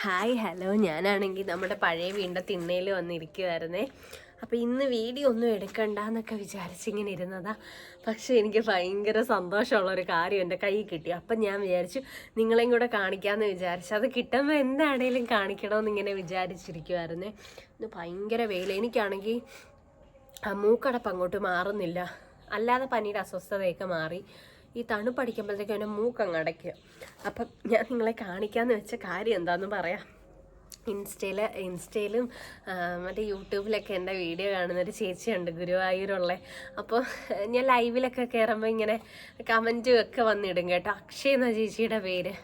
Hi hello, ഞാനാണെങ്കിൽ നമ്മുടെ പഴയ വീടിൻ്റെ തിണ്ണയിൽ വന്നിരിക്കുമായിരുന്നേ. അപ്പോൾ ഇന്ന് വീഡിയോ ഒന്നും എടുക്കണ്ടെന്നൊക്കെ വിചാരിച്ചിങ്ങനെ ഇരുന്നതാ. പക്ഷേ എനിക്ക് ഭയങ്കര സന്തോഷമുള്ളൊരു കാര്യം എൻ്റെ കയ്യിൽ കിട്ടി. അപ്പം ഞാൻ വിചാരിച്ചു നിങ്ങളെയും കൂടെ കാണിക്കാമെന്ന് വിചാരിച്ചു. അത് കിട്ടുമ്പോൾ എന്താണേലും കാണിക്കണമെന്ന് ഇങ്ങനെ വിചാരിച്ചിരിക്കുമായിരുന്നേ. ഇന്ന് ഭയങ്കര വെയിൽ. എനിക്കാണെങ്കിൽ മൂക്കടപ്പ് അങ്ങോട്ട് മാറുന്നില്ല. അല്ലാതെ പനിയുടെ അസ്വസ്ഥതയൊക്കെ മാറി. ഈ തണുപ്പടിക്കുമ്പോഴത്തേക്കും എൻ്റെ മൂക്കങ്ങ് അടയ്ക്കുക. അപ്പം ഞാൻ നിങ്ങളെ കാണിക്കാമെന്ന് വെച്ച കാര്യം എന്താണെന്ന് പറയാം. ഇൻസ്റ്റയിലും മറ്റേ യൂട്യൂബിലൊക്കെ എൻ്റെ വീഡിയോ കാണുന്നൊരു ചേച്ചിയുണ്ട്, ഗുരുവായൂരുള്ള. അപ്പോൾ ഞാൻ ലൈവിലൊക്കെ കയറുമ്പോൾ ഇങ്ങനെ കമൻറ്റും ഒക്കെ വന്നിടും കേട്ടോ. അക്ഷയ് എന്ന ചേച്ചിയുടെ പേര്.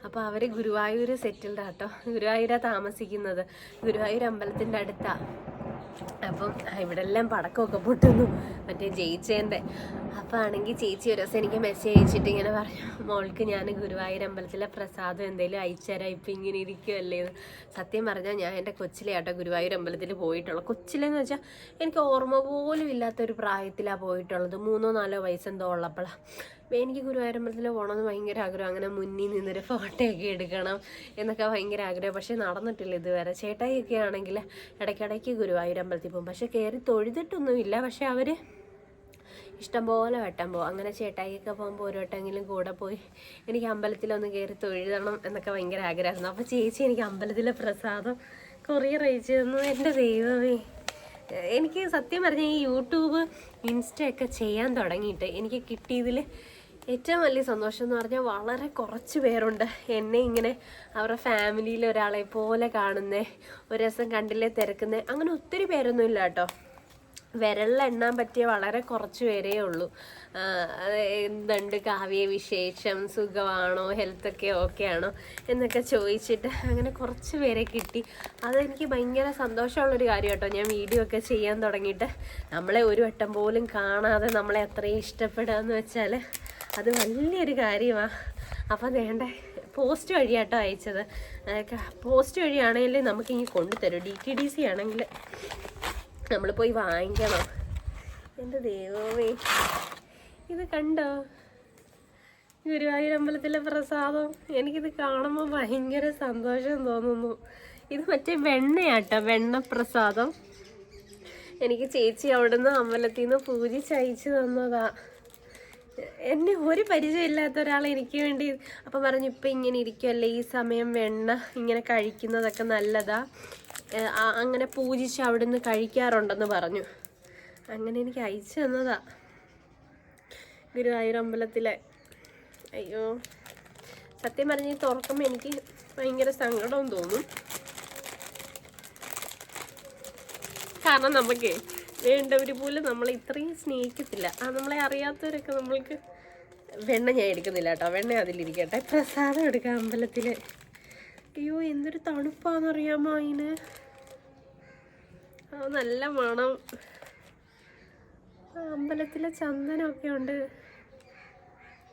അപ്പോൾ അവർ ഗുരുവായൂർ സെറ്റിൽഡ് ആട്ടോ. ഗുരുവായൂരാണ് താമസിക്കുന്നത്. ഗുരുവായൂർ അമ്പലത്തിൻ്റെ അടുത്താണ്. അപ്പം ഇവിടെ എല്ലാം പടക്കമൊക്കെ പൊട്ടുന്നു, മറ്റേ ജയിച്ചേൻ്റെ. അപ്പോൾ ആണെങ്കിൽ ചേച്ചി ഒരു ദിവസം എനിക്ക് മെസ്സേജ് അയച്ചിട്ട് ഇങ്ങനെ പറഞ്ഞു, മോൾക്ക് ഞാൻ ഗുരുവായൂർ അമ്പലത്തിലെ പ്രസാദം എന്തെങ്കിലും അയച്ചുതരാം, ഇപ്പം ഇങ്ങനെ ഇരിക്കുമല്ലേ. സത്യം പറഞ്ഞാൽ ഞാൻ എൻ്റെ കൊച്ചിലെ ആട്ടോ ഗുരുവായൂർ അമ്പലത്തിൽ പോയിട്ടുള്ളൂ. കൊച്ചിലെന്ന് വെച്ചാൽ എനിക്ക് ഓർമ്മ പോലും ഇല്ലാത്തൊരു പ്രായത്തിലാണ് പോയിട്ടുള്ളത്. 3-4 വയസ്സെന്തോ ഉള്ളപ്പോഴാണ്. എനിക്ക് ഗുരുവായൂർ അമ്പലത്തിൽ പോകണമെന്ന് ഭയങ്കര ആഗ്രഹം. അങ്ങനെ മുന്നിൽ നിന്നൊരു ഫോട്ടോയൊക്കെ എടുക്കണം എന്നൊക്കെ ഭയങ്കര ആഗ്രഹം. പക്ഷേ നടന്നിട്ടില്ല ഇതുവരെ. ചേട്ടായിയൊക്കെ ആണെങ്കിൽ ഇടയ്ക്കിടയ്ക്ക് ഗുരുവായൂർ അമ്പലത്തിൽ പോകും. പക്ഷേ കയറി തൊഴുതിട്ടൊന്നുമില്ല. പക്ഷെ അവർ ഇഷ്ടംപോലെ വട്ടം പോകും. അങ്ങനെ ചേട്ടായിയൊക്കെ പോകുമ്പോൾ ഒരു വട്ടമെങ്കിലും കൂടെ പോയി എനിക്ക് അമ്പലത്തിലൊന്ന് കയറി തൊഴുതണം എന്നൊക്കെ ഭയങ്കര ആഗ്രഹമായിരുന്നു. അപ്പോൾ ചേച്ചി എനിക്ക് അമ്പലത്തിലെ പ്രസാദം കൊറിയർ അയച്ചു തന്നു. എൻ്റെ ദൈവമേ, എനിക്ക് സത്യം പറഞ്ഞാൽ ഈ യൂട്യൂബ് ഇൻസ്റ്റയൊക്കെ ചെയ്യാൻ തുടങ്ങിയിട്ട് എനിക്ക് കിട്ടിയതിൽ ഏറ്റവും വലിയ സന്തോഷം എന്ന് പറഞ്ഞാൽ വളരെ കുറച്ച് പേരുണ്ട് എന്നെ ഇങ്ങനെ അവരുടെ ഫാമിലിയിൽ ഒരാളെ പോലെ കാണുന്നേ, ഒരു ദിവസം കണ്ടില്ലേ തിരക്കുന്നേ. അങ്ങനെ ഒത്തിരി പേരൊന്നും ഇല്ല കേട്ടോ. വിരലിലെണ്ണാൻ പറ്റിയ വളരെ കുറച്ച് പേരേ ഉള്ളൂ. എന്തുണ്ട് കാവ്യ വിശേഷം, സുഖമാണോ, ഹെൽത്തൊക്കെ ഓക്കെ ആണോ എന്നൊക്കെ ചോദിച്ചിട്ട് അങ്ങനെ കുറച്ച് പേരെ കിട്ടി. അതെനിക്ക് ഭയങ്കര സന്തോഷമുള്ളൊരു കാര്യം കേട്ടോ. ഞാൻ വീഡിയോ ഒക്കെ ചെയ്യാൻ തുടങ്ങിയിട്ട് നമ്മളെ ഒരു വട്ടം പോലും കാണാതെ നമ്മളെ അത്രയും ഇഷ്ടപ്പെടുക എന്ന് വെച്ചാൽ അത് വലിയൊരു കാര്യമാണ്. അപ്പം വേണ്ട പോസ്റ്റ് വഴിയാട്ടോ അയച്ചത്. പോസ്റ്റ് വഴിയാണെങ്കിൽ നമുക്കിങ്ങനെ കൊണ്ടുതരും. DTDC ആണെങ്കിൽ നമ്മൾ പോയി വാങ്ങിക്കണം. എൻ്റെ ദൈവമേ, ഇത് കണ്ടോ, ഗുരുവായൂർ അമ്പലത്തിലെ പ്രസാദം. എനിക്കിത് കാണുമ്പോൾ ഭയങ്കര സന്തോഷം തോന്നുന്നു. ഇത് മറ്റേ വെണ്ണയാട്ടോ, വെണ്ണപ്രസാദം. എനിക്ക് ചേച്ചി അവിടുന്ന് അമ്പലത്തിൽ നിന്ന് പൂജിച്ചയച്ചു തന്നതാ. എന്നെ ഒരു പരിചയമില്ലാത്ത ഒരാൾ എനിക്ക് വേണ്ടി അപ്പം പറഞ്ഞു, ഇപ്പം ഇങ്ങനെ ഇരിക്കുമല്ലേ, ഈ സമയം വെണ്ണ ഇങ്ങനെ കഴിക്കുന്നതൊക്കെ നല്ലതാ, അങ്ങനെ പൂജിച്ച് അവിടുന്ന് കഴിക്കാറുണ്ടെന്ന് പറഞ്ഞു. അങ്ങനെ എനിക്ക് അയച്ചു തന്നതാ ഗുരുവായൂർ അമ്പലത്തിലെ. അയ്യോ, സത്യം പറഞ്ഞ് തുറക്കുമ്പോൾ എനിക്ക് ഭയങ്കര സങ്കടവും തോന്നും. കാരണം നമുക്ക് വേണ്ടവർ പോലും നമ്മളെ ഇത്രയും സ്നേഹിക്കത്തില്ല. നമ്മളെ അറിയാത്തവരൊക്കെ നമ്മൾക്ക് വെണ്ണ ഞാൻ എടുക്കുന്നില്ല കേട്ടോ, വെണ്ണ അതിലിരിക്കട്ടെ. പ്രസാദം എടുക്കാം അമ്പലത്തിൽ. അയ്യോ, എന്തൊരു തണുപ്പാണെന്നറിയാമോ അതിന്. നല്ല മണം. അമ്പലത്തിലെ ചന്ദനമൊക്കെ ഉണ്ട്,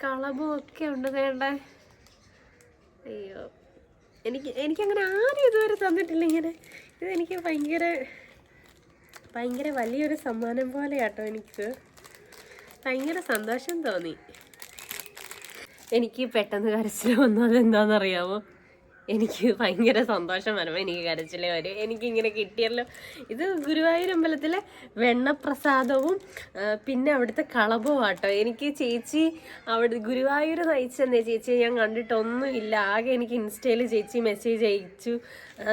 കളഭും ഒക്കെ ഉണ്ട്. വേണ്ട, അയ്യോ, എനിക്കങ്ങനെ ആരും ഇതുവരെ തന്നിട്ടില്ല ഇങ്ങനെ. ഇതെനിക്ക് ഭയങ്കര വലിയൊരു സമ്മാനം പോലെയാട്ടോ. എനിക്ക് ഭയങ്കര സന്തോഷം തോന്നി. എനിക്ക് പെട്ടെന്ന് കരച്ചിൽ വന്നു. അതെന്താണെന്നറിയാമോ? എനിക്ക് ഭയങ്കര സന്തോഷം വരുമ്പോൾ എനിക്ക് കരച്ചിലേ വരും. എനിക്കിങ്ങനെ കിട്ടിയല്ലോ. ഇത് ഗുരുവായൂർ അമ്പലത്തിലെ വെണ്ണപ്രസാദവും പിന്നെ അവിടുത്തെ കളഭവും ആട്ടോ. എനിക്ക് ചേച്ചി അവിടെ ഗുരുവായൂർ നയിച്ചെന്നേ ചേച്ചിയെ ഞാൻ കണ്ടിട്ടൊന്നുമില്ല. ആകെ എനിക്ക് ഇൻസ്റ്റയിൽ ചേച്ചി മെസ്സേജ് അയച്ചു.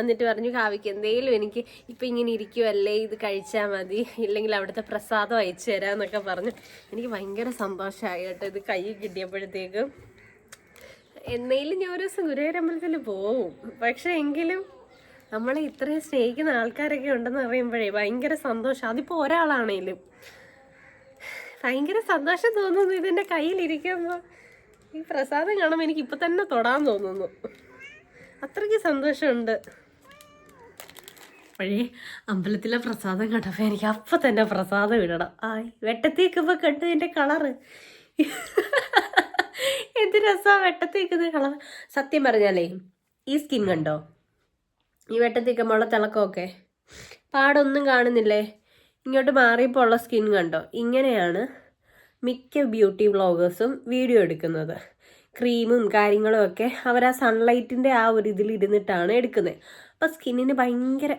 എന്നിട്ട് പറഞ്ഞു, കാവ്യക്ക് എന്തെങ്കിലും എനിക്ക് ഇപ്പം ഇങ്ങനെ ഇരിക്കുമല്ലേ, ഇത് കഴിച്ചാൽ മതി, ഇല്ലെങ്കിൽ അവിടുത്തെ പ്രസാദം അയച്ചു തരാമെന്നൊക്കെ പറഞ്ഞു. എനിക്ക് ഭയങ്കര സന്തോഷമായി കേട്ടോ ഇത് കൈ കിട്ടിയപ്പോഴത്തേക്കും. എന്നേലും ഞാൻ ഒരു ദിവസം ഗുരുവായൂർ അമ്പലത്തിൽ പോവും. പക്ഷെ എങ്കിലും നമ്മളെ ഇത്രയും സ്നേഹിക്കുന്ന ആൾക്കാരൊക്കെ ഉണ്ടെന്ന് പറയുമ്പോഴേ ഭയങ്കര സന്തോഷം. അതിപ്പോൾ ഒരാളാണേലും ഭയങ്കര സന്തോഷം തോന്നുന്നു. ഇതിൻ്റെ കയ്യിലിരിക്കുമ്പോൾ ഈ പ്രസാദം കാണുമ്പോൾ എനിക്ക് ഇപ്പം തന്നെ തൊടാൻ തോന്നുന്നു. അത്രയ്ക്ക് സന്തോഷമുണ്ട്. അപ്പോഴേ അമ്പലത്തിലെ പ്രസാദം കണ്ടപ്പോൾ എനിക്ക് അപ്പം തന്നെ പ്രസാദം ഇടണം. വെട്ടത്തേക്കുമ്പോൾ കണ്ടു എൻ്റെ കളറ്. എന്ത് രസമാണ് വെട്ടത്തേക്കുന്ന കളർ. സത്യം പറഞ്ഞാലേ ഈ സ്കിൻ കണ്ടോ, ഈ വെട്ടത്തേക്കുമ്പോൾ തിളക്കമൊക്കെ, പാടൊന്നും കാണുന്നില്ലേ. ഇങ്ങോട്ട് മാറിയപ്പോൾ ഉള്ള സ്കിൻ കണ്ടോ. ഇങ്ങനെയാണ് മിക്ക ബ്യൂട്ടി വ്ളോഗേഴ്സും വീഡിയോ എടുക്കുന്നത്. ക്രീമും കാര്യങ്ങളും ഒക്കെ അവർ ആ സൺലൈറ്റിൻ്റെ ആ ഒരു ഇതിൽ ഇരുന്നിട്ടാണ് എടുക്കുന്നത്. അപ്പോൾ സ്കിന്നിന് ഭയങ്കര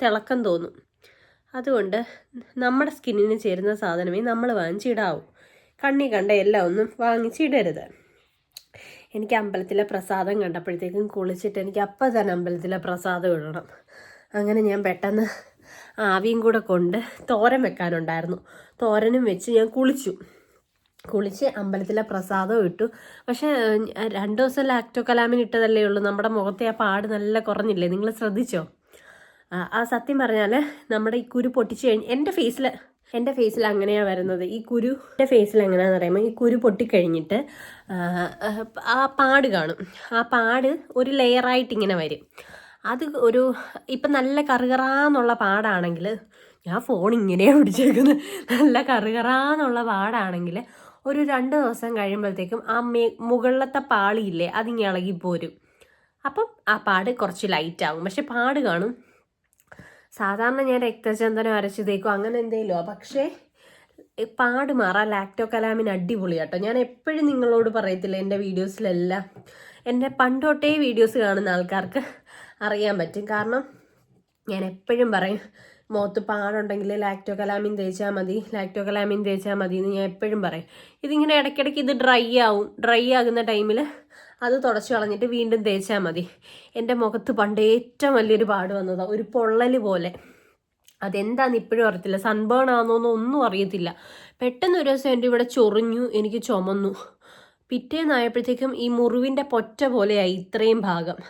തിളക്കം തോന്നും. അതുകൊണ്ട് നമ്മുടെ സ്കിന്നിന് ചേരുന്ന സാധനമേ നമ്മൾ വാങ്ങിച്ചിടാവൂ. കണ്ണി കണ്ട എല്ലാം ഒന്നും വാങ്ങിച്ചിടരുത്. എനിക്ക് അമ്പലത്തിലെ പ്രസാദം കണ്ടപ്പോഴത്തേക്കും കുളിച്ചിട്ട് എനിക്ക് അപ്പം തന്നെ അമ്പലത്തിലെ പ്രസാദം ഇടണം. അങ്ങനെ ഞാൻ പെട്ടെന്ന് ആവിയും കൂടെ കൊണ്ട് തോരൻ വെക്കാനുണ്ടായിരുന്നു. തോരനും വെച്ച് ഞാൻ കുളിച്ച് അമ്പലത്തിലെ പ്രസാദവും ഇട്ടു. പക്ഷേ 2 ദിവസം ലാക്ടോ കലാമിൻ ഇട്ടതല്ലേ ഉള്ളൂ. നമ്മുടെ മുഖത്തെ ആ പാട് നല്ല കുറഞ്ഞില്ലേ? നിങ്ങൾ ശ്രദ്ധിച്ചോ? ആ സത്യം പറഞ്ഞാൽ നമ്മുടെ ഈ കുരു പൊട്ടിച്ച് കഴിഞ്ഞ് എൻ്റെ ഫേസിൽ അങ്ങനെയാണ് വരുന്നത്. ഈ കുരുൻ്റെ ഫേസിൽ എങ്ങനെയാണെന്ന് പറയുമ്പോൾ, ഈ കുരു പൊട്ടിക്കഴിഞ്ഞിട്ട് ആ പാട് കാണും. ആ പാട് ഒരു ലെയറായിട്ട് ഇങ്ങനെ വരും. അത് ഇപ്പം നല്ല കറുകറാന്നുള്ള പാടാണെങ്കിൽ, ഞാൻ ഫോൺ ഇങ്ങനെയാണ് പിടിച്ചേക്കുന്നത്, നല്ല കറുകറാന്നുള്ള പാടാണെങ്കിൽ ഒരു 2 ദിവസം കഴിയുമ്പോഴത്തേക്കും ആ മുകളിലത്തെ പാളിയില്ലേ അതിങ്ങനെ ഇളകിപ്പോരും. അപ്പം ആ പാട് കുറച്ച് ലൈറ്റ് ആകും. പക്ഷെ പാട് കാണും. സാധാരണ ഞാൻ രക്തചന്ദനം അരച്ച് തേക്കും അങ്ങനെ എന്തെങ്കിലും. പക്ഷേ പാട് മാറാൻ ലാക്ടോ കലാമിൻ അടിപൊളി കേട്ടോ. ഞാൻ എപ്പോഴും നിങ്ങളോട് പറയത്തില്ല, എൻ്റെ വീഡിയോസിലെല്ലാം, എൻ്റെ പണ്ടോട്ടേ വീഡിയോസ് കാണുന്ന ആൾക്കാർക്ക് അറിയാൻ പറ്റും. കാരണം ഞാൻ എപ്പോഴും പറയും, മുഖത്ത് പാടുണ്ടെങ്കിൽ ലാക്ടോ കലാമിൻ തേച്ചാൽ മതി എന്ന് ഞാൻ എപ്പോഴും പറയും. ഇതിങ്ങനെ ഇടയ്ക്കിടയ്ക്ക് ഇത് ഡ്രൈ ആകുന്ന ടൈമിൽ അത് തുടച്ച് കളഞ്ഞിട്ട് വീണ്ടും തേച്ചാൽ മതി. എൻ്റെ മുഖത്ത് പണ്ട് ഏറ്റവും വലിയൊരു പാട് വന്നതാണ്, ഒരു പൊള്ളൽ പോലെ. അതെന്താണെന്ന് ഇപ്പോഴും അറിയത്തില്ല. സൺബേൺ ആണെന്നൊന്നും ഒന്നും അറിയത്തില്ല. പെട്ടെന്ന് ഒരു ദിവസം എൻ്റെ ഇവിടെ ചൊറിഞ്ഞു, എനിക്ക് ചുമന്നു. പിറ്റേന്നായപ്പോഴത്തേക്കും ഈ മുറിവിൻ്റെ പൊറ്റ പോലെയായി ഇത്രയും ഭാഗം.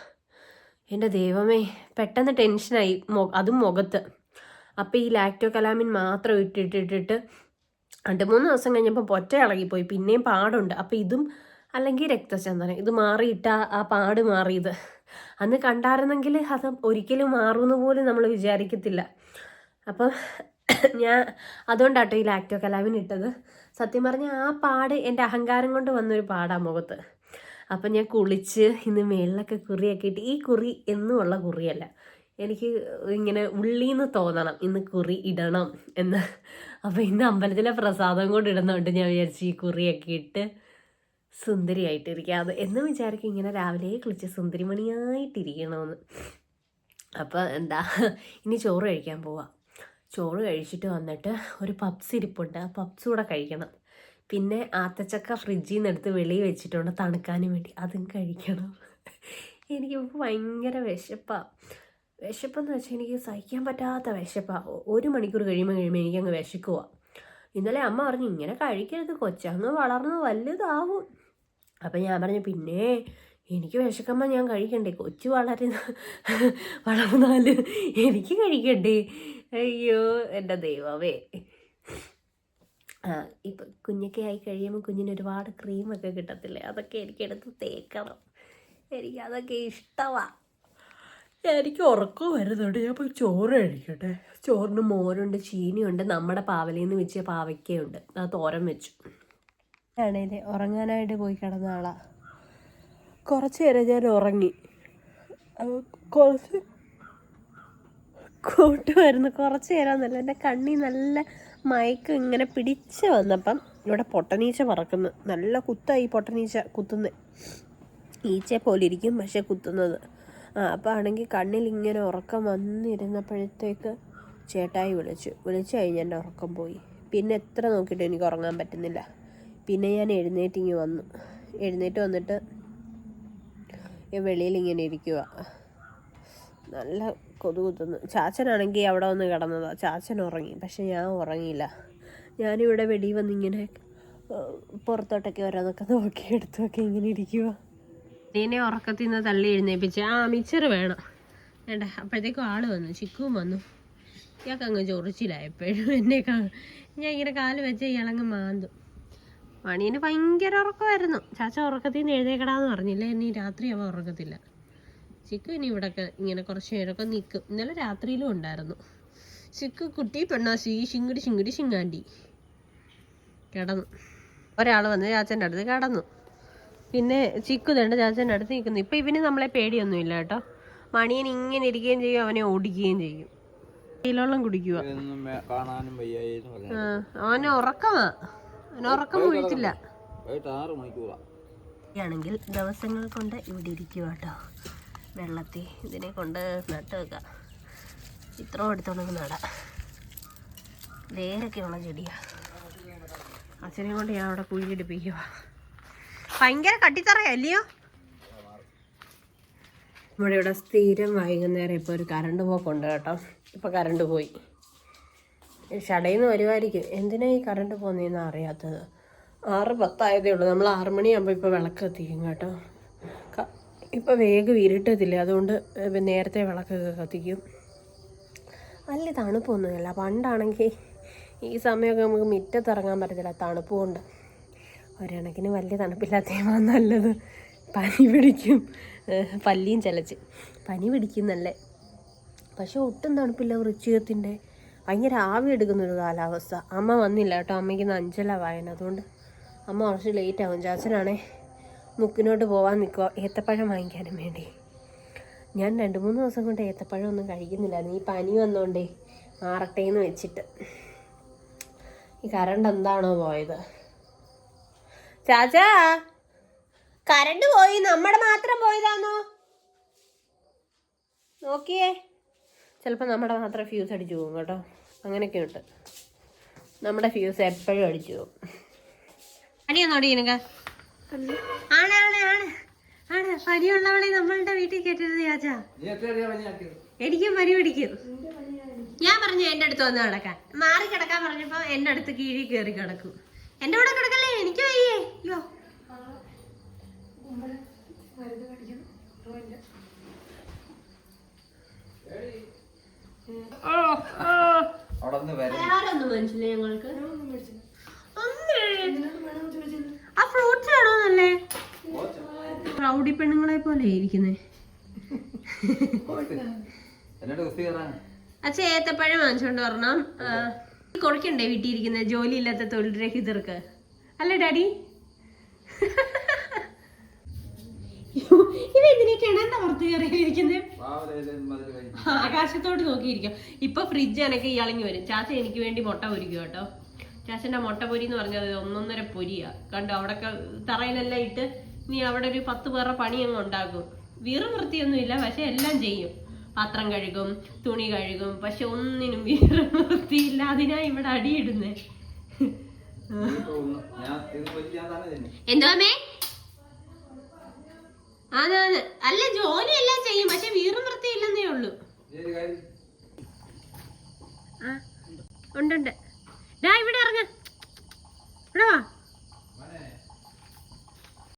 എൻ്റെ ദൈവമേ, പെട്ടെന്ന് ടെൻഷനായി, അതും മുഖത്ത്. അപ്പോൾ ഈ ലാക്ടോ കലാമിൻ മാത്രം ഇട്ടിട്ട് 2-3 ദിവസം കഴിഞ്ഞപ്പോൾ പൊറ്റ ഇളകിപ്പോയി. പിന്നെയും പാടുണ്ട്. അപ്പോൾ ഇതും അല്ലെങ്കിൽ രക്തചന്ദനം ഇത് മാറിയിട്ട ആ പാട് മാറിയത്. അന്ന് കണ്ടായിരുന്നെങ്കിൽ അത് ഒരിക്കലും മാറുമെന്ന് പോലും നമ്മൾ വിചാരിക്കത്തില്ല. അപ്പം ഞാൻ അതുകൊണ്ടാട്ടോ ഈ ലാക്ടോ കലാമിൻ ഇട്ടത്. സത്യം പറഞ്ഞാൽ ആ പാട് എൻ്റെ അഹങ്കാരം കൊണ്ട് വന്നൊരു പാടാണ് മുഖത്ത്. അപ്പം ഞാൻ കുളിച്ച് ഇന്ന് മേളിലൊക്കെ കുറിയൊക്കെ ഇട്ട്, ഈ കുറി എന്നുമുള്ള കുറിയല്ല, എനിക്ക് ഇങ്ങനെ ഉള്ളിന്ന് തോന്നണം ഇന്ന് കുറി ഇടണം എന്ന്. അപ്പോൾ ഇന്ന് അമ്പലത്തിലെ പ്രസാദം കൊണ്ട് ഇടുന്നതുകൊണ്ട് ഞാൻ വിചാരിച്ചു ഈ കുറിയൊക്കെ ഇട്ട് സുന്ദരിയായിട്ടിരിക്കാതെ എന്ന് വിചാരിക്കും. ഇങ്ങനെ രാവിലെ കുളിച്ച് സുന്ദരിമണിയായിട്ടിരിക്കണമെന്ന്. അപ്പോൾ ഇനി ചോറ് കഴിക്കാൻ പോവാം. ചോറ് കഴിച്ചിട്ട് വന്നിട്ട് ഒരു പപ്സ് ഇരിപ്പുണ്ട്, ആ പപ്സ് കൂടെ കഴിക്കണം. പിന്നെ ആത്തച്ചക്ക ഫ്രിഡ്ജിൽ നിന്ന് എടുത്ത് വെളിയിൽ വെച്ചിട്ടുണ്ട് തണുക്കാനും വേണ്ടി, അതും കഴിക്കണം. എനിക്കിപ്പോൾ ഭയങ്കര വിശപ്പെന്ന് വെച്ചാൽ എനിക്ക് സഹിക്കാൻ പറ്റാത്ത വിശപ്പാണ്. 1 മണിക്കൂർ കഴിയുമ്പോൾ എനിക്കങ്ങ് വിശക്കുക. ഇന്നലെ അമ്മ പറഞ്ഞു ഇങ്ങനെ കഴിക്കരുത്, കൊച്ചങ്ങ് വളർന്ന് വലുതാവും. അപ്പം ഞാൻ പറഞ്ഞു പിന്നെ എനിക്ക് വിശക്കുമ്പോൾ ഞാൻ കഴിക്കണ്ടേ, കൊച്ചു വളർന്നാൽ എനിക്ക് കഴിക്കണ്ടേ. അയ്യോ എൻ്റെ ദൈവമേ. ഇപ്പം കുഞ്ഞൊക്കെ ആയി കഴിയുമ്പോൾ കുഞ്ഞിന് ഒരുപാട് ക്രീമൊക്കെ കിട്ടത്തില്ലേ, അതൊക്കെ എനിക്കെടുത്ത് തേക്കണം. എനിക്കതൊക്കെ ഇഷ്ടമാണ്. എനിക്ക് ഉറക്കം വരുന്നുണ്ട്. ഞാൻ പോയി ചോറ് കഴിക്കട്ടെ. ചോറിന് മോരുണ്ട്, ചീനിയുണ്ട്, നമ്മുടെ പാവലിൽ നിന്ന് വെച്ച പാവയ്ക്കയുണ്ട്, അത് തോരൻ വെച്ചു. ആണേലേ ഉറങ്ങാനായിട്ട് പോയി കിടന്ന ആളാ. കുറച്ച് നേരം ഞാൻ ഉറങ്ങി. കുറച്ച് കൂട്ടുമായിരുന്നു. കുറച്ച് നേരം എന്നല്ല, എൻ്റെ കണ്ണി നല്ല മയക്കം ഇങ്ങനെ പിടിച്ച് വന്നപ്പം ഇവിടെ പൊട്ടനീച്ച പറക്കുന്നു. നല്ല കുത്തായി പൊട്ടനീച്ച കുത്തുന്നത്. ഈച്ചയെ പോലെ ഇരിക്കും പക്ഷെ കുത്തുന്നത്. അപ്പോൾ ആണെങ്കിൽ കണ്ണിൽ ഇങ്ങനെ ഉറക്കം വന്നിരുന്നപ്പോഴത്തേക്ക് ചേട്ടായി വിളിച്ചു കഴിഞ്ഞ് എൻ്റെ ഉറക്കം പോയി. പിന്നെ എത്ര നോക്കിയിട്ട് എനിക്ക് ഉറങ്ങാൻ പറ്റുന്നില്ല. പിന്നെ ഞാൻ എഴുന്നേറ്റ് വന്നിട്ട് വെളിയിൽ ഇങ്ങനെ ഇരിക്കുക. നല്ല കൊതുകുത്തുന്നു. ചാച്ചനാണെങ്കിൽ അവിടെ വന്ന് കിടന്നതാണ്. ചാച്ചൻ ഉറങ്ങി, പക്ഷെ ഞാൻ ഉറങ്ങിയില്ല. ഞാനിവിടെ വെളിയിൽ വന്നിങ്ങനെ പുറത്തോട്ടൊക്കെ ഓരോന്നൊക്കെ നോക്കിയെടുത്തൊക്കെ ഇങ്ങനെ ഇരിക്കുക. ഇതിനെ ഉറക്കത്തിൽ നിന്ന് തള്ളി എഴുന്നേപ്പിച്ച് മിച്ചർ വേണം വേണ്ട. അപ്പോഴത്തേക്കും ആൾ വന്നു, ചിക്കുവും വന്നു. ഇയാൾക്ക് അങ്ങ് ചൊറിച്ചിലായപ്പോഴും ഞാൻ ഇങ്ങനെ കാല് വെച്ച് ഇയാളങ്ങ് മാന്തും. മണീന് ഭയങ്കര ഉറക്കമായിരുന്നു. ചാച്ച ഉറക്കത്തിൽ നിന്ന് എഴുന്നേക്കടാന്ന് പറഞ്ഞില്ല, ഇനി രാത്രി അവ ഉറക്കത്തില്ല. ചിക്കു ഇനി ഇവിടെയൊക്കെ ഇങ്ങനെ കുറച്ച് നേരമൊക്കെ നിൽക്കും. ഇന്നലെ രാത്രിയിലും ഉണ്ടായിരുന്നു. ചിക്കു കുട്ടി പെണ്ണാസി ശിങ്ങാണ്ടി കിടന്നു. ഒരാൾ വന്ന് ചാച്ചൻ്റെ അടുത്ത് കിടന്നു. പിന്നെ ചിക്കു തണ്ട് ചാച്ചൻ്റെ അടുത്ത് നിൽക്കുന്നു. ഇപ്പം ഇവന് നമ്മളെ പേടിയൊന്നുമില്ല കേട്ടോ. മണിയൻ ഇങ്ങനെ ഇരിക്കുകയും ചെയ്യും, അവനെ ഓടിക്കുകയും ചെയ്യും. വെള്ളം കുടിക്കുക. അവന് ഉറക്കമാ, അവന് ഉറക്കം വീഴ്ത്തില്ല. ആണെങ്കിൽ ദിവസങ്ങൾ കൊണ്ട് ഇവിടെ ഇരിക്കുക കേട്ടോ. വെള്ളത്തിൽ ഇതിനെ കൊണ്ട് നട്ട് വെക്കാം. ഇത്രയും എടുത്തോണ്ടെങ്കിൽ നടാം. വേരൊക്കെയുള്ള ചെടിയാണ്. അച്ഛനെ കൊണ്ട് ഞാൻ അവിടെ കുഴിയെടുപ്പിക്കുക. ഭയങ്കര കട്ടിത്തറയല്ലയോ നമ്മുടെ ഇവിടെ. സ്ഥിരം വൈകുന്നേരം ഇപ്പോൾ ഒരു കറണ്ട് പോക്കുണ്ട് കേട്ടോ. ഇപ്പോൾ കറണ്ട് പോയി. ഷടയിൽ നിന്ന് വരുമായിരിക്കും. എന്തിനാ ഈ കറണ്ട് പോകുന്നതെന്ന് അറിയാത്തത്. 6:10 ഉള്ളൂ. നമ്മൾ 6 മണിയാകുമ്പോൾ ഇപ്പോൾ വിളക്ക് കത്തിക്കും കേട്ടോ. ഇപ്പോൾ വേഗം ഇരുട്ടത്തില്ല, അതുകൊണ്ട് നേരത്തെ വിളക്കൊക്കെ കത്തിക്കും. വലിയ തണുപ്പൊന്നുമില്ല. പണ്ടാണെങ്കിൽ ഈ സമയമൊക്കെ നമുക്ക് മുറ്റത്തിറങ്ങാൻ പറ്റത്തില്ല, തണുപ്പ് കൊണ്ട്. ഒരണക്കിന് വലിയ തണുപ്പില്ലാത്തതാണ് നല്ലത്. പനി പിടിക്കും, പല്ലിയും ചലച്ച് പനി പിടിക്കുന്നല്ലേ. പക്ഷെ ഒട്ടും തണുപ്പില്ല. വൃശ്ചികത്തിൻ്റെ ഭയങ്കര ആവി എടുക്കുന്നൊരു കാലാവസ്ഥ. അമ്മ വന്നില്ല കേട്ടോ. അമ്മയ്ക്ക് 5 വായന, അതുകൊണ്ട് അമ്മ കുറച്ച് ലേറ്റ് ആകും. ചാച്ചനാണേ മുക്കിനോട്ട് പോകാൻ നിൽക്കുക ഏത്തപ്പഴം വാങ്ങിക്കാനും വേണ്ടി. ഞാൻ 2-3 ദിവസം കൊണ്ട് ഏത്തപ്പഴം ഒന്നും കഴിക്കുന്നില്ലായിരുന്നു. ഈ പനി വന്നോണ്ടേ മാറട്ടേന്ന് വെച്ചിട്ട്. ഈ കറണ്ട് എന്താണോ പോയത്. ചാച്ചാ, കറണ്ട് പോയി. നമ്മുടെ മാത്രം പോയതാണോ നോക്കിയേ. ചിലപ്പോൾ നമ്മുടെ മാത്രം ഫ്യൂസ് അടിച്ചു പോകും കേട്ടോ. അങ്ങനെയൊക്കെ ഉണ്ട്. നമ്മുടെ ഫ്യൂസ് എപ്പോഴും അടിച്ചു പോകും. പനിയൊന്നോടി നിനക്ക്? ആണ് ആണ് ആണ് ആണ് പനിയുള്ളവളെ നമ്മളുടെ വീട്ടിൽ കേട്ടിരുന്നു ചാച്ചാ. എനിക്കും പനി പിടിക്കും. ഞാൻ പറഞ്ഞു എൻ്റെ അടുത്ത് വന്ന് കിടക്കാൻ. മാറി കിടക്കാൻ പറഞ്ഞപ്പോ എൻ്റെ അടുത്ത് കീഴി കയറി കിടക്കും. എൻ്റെ കൂടെ കിടക്കല്ലേ, എനിക്ക് വയ്യേ. അയ്യോ ആരൊന്നും മനസ്സിലായി ഞങ്ങൾക്ക്. ആ ഫ്രൂട്ട്സ് ആണോന്നല്ലേ? റൗഡി പെണ്ണുങ്ങളെ പോലെ ഇരിക്കുന്നേ. അച്ഛൻ ഏത്തപ്പഴം വാങ്ങിച്ചോണ്ട് വരണം. കുറയ്ക്കണ്ടേ വീട്ടിൽ ഇരിക്കുന്ന ജോലി ഇല്ലാത്ത തൊഴിൽ രഹിതർക്ക് അല്ലേ ഡാഡി? ഇതെന്തിനൊക്കെയാണ് എന്താ പുറത്ത് കയറിയിരിക്കുന്നത്? ആകാശത്തോട്ട് നോക്കിയിരിക്കാം. ഇപ്പൊ ഫ്രിഡ്ജ് എനക്ക് ഇളങ്ങി വരും. ചാച്ച എനിക്ക് വേണ്ടി മുട്ട പൊരിക്കും കേട്ടോ. ചാച്ചന്റെ മുട്ട പൊരി എന്ന് പറഞ്ഞത് 1.5 പൊരിയാ. കണ്ടോ, അവിടെ തറയിലെല്ലാം ഇട്ട് നീ അവിടെ ഒരു 10 പേരുടെ പണി അങ്ങ് ഉണ്ടാക്കും. വീറും വൃത്തിയൊന്നുമില്ല, പക്ഷെ എല്ലാം ചെയ്യും. പാത്രം കഴുകും, തുണി കഴുകും, പക്ഷെ ഒന്നിനും വീറും വൃത്തിയില്ല. അതിനാ ഇവിടെ അടിയിടുന്നേ. എന്തോമേ? അതാണ്. അല്ല, ജോലിയെല്ലാം ചെയ്യും, പക്ഷെ വീറും വൃത്തിയില്ലെന്നേ ഉള്ളൂ. ഉണ്ട്. ഇവിടെ ഇറങ്ങ. ഇവിടെ വാ.